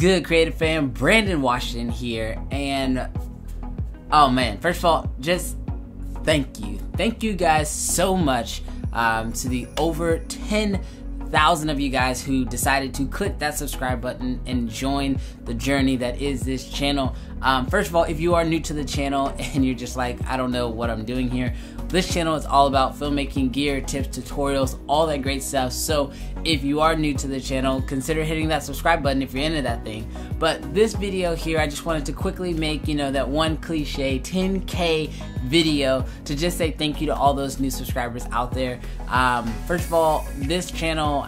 good, creative fam? Brandon Washington here, and oh man, first of all, just thank you guys so much to the over 10,000 of you guys who decided to click that subscribe button and join the journey that is this channel. First of all, if you are new to the channel and you're just like, I don't know what I'm doing here, this channel is all about filmmaking, gear, tips, tutorials, all that great stuff. So if you are new to the channel, consider hitting that subscribe button if you're into that thing. But this video here, I just wanted to quickly make, that one cliche 10K video to just say thank you to all those new subscribers out there. First of all, this channel,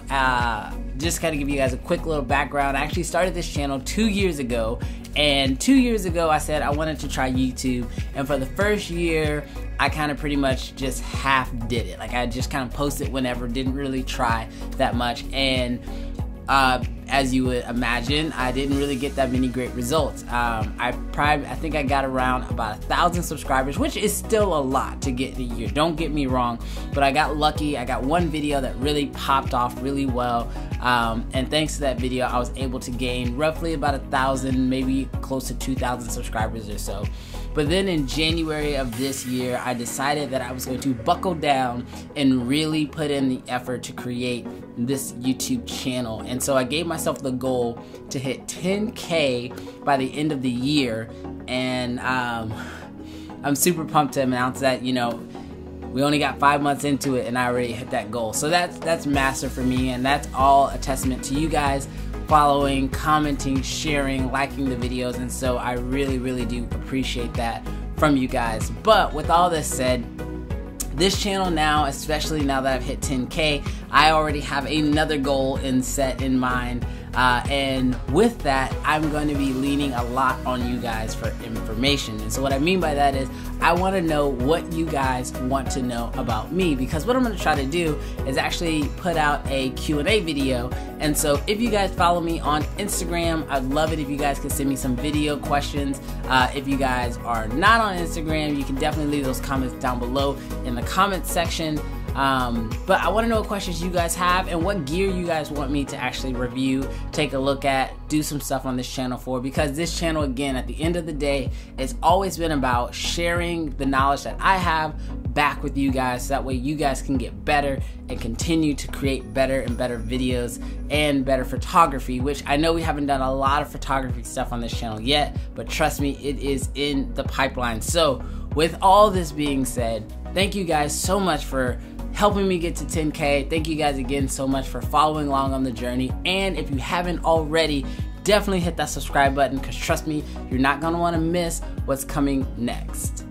just kind of give you guys a quick little background. I actually started this channel 2 years ago, and 2 years ago I said I wanted to try YouTube, and for the first year I kind of pretty much just half did it. Like, I just kind of posted whenever, didn't really try that much, and as you would imagine, I didn't really get that many great results. I think I got around about 1,000 subscribers, which is still a lot to get in a year, don't get me wrong, but I got lucky. I got one video that really popped off really well, and thanks to that video I was able to gain roughly about 1,000, maybe close to 2,000 subscribers or so. But then in January of this year, I decided that I was going to buckle down and really put in the effort to create this YouTube channel. And so I gave myself the goal to hit 10K by the end of the year. And I'm super pumped to announce that, we only got 5 months into it and I already hit that goal. So that's massive for me, and that's all a testament to you guys following, commenting, sharing, liking the videos, and so I really do appreciate that from you guys. But with all this said, this channel now, especially now that I've hit 10K, I already have another goal set in mind, and with that, I'm going to be leaning a lot on you guys for information. And so what I mean by that is I want to know what you guys want to know about me, because what I'm going to try to do is actually put out a Q&A video. And so if you guys follow me on Instagram, I'd love it if you guys could send me some video questions. If you guys are not on Instagram, you can definitely leave those comments down below in the comment section. But I want to know what questions you guys have and what gear you guys want me to actually review, take a look at, do some stuff on this channel for, because this channel, again, at the end of the day, it's always been about sharing the knowledge that I have back with you guys, so that way you guys can get better and continue to create better and better videos and better photography, which I know we haven't done a lot of photography stuff on this channel yet, but trust me, it is in the pipeline. So with all this being said, thank you guys so much for helping me get to 10K. Thank you guys again so much for following along on the journey. And if you haven't already, definitely hit that subscribe button, because trust me, you're not gonna wanna miss what's coming next.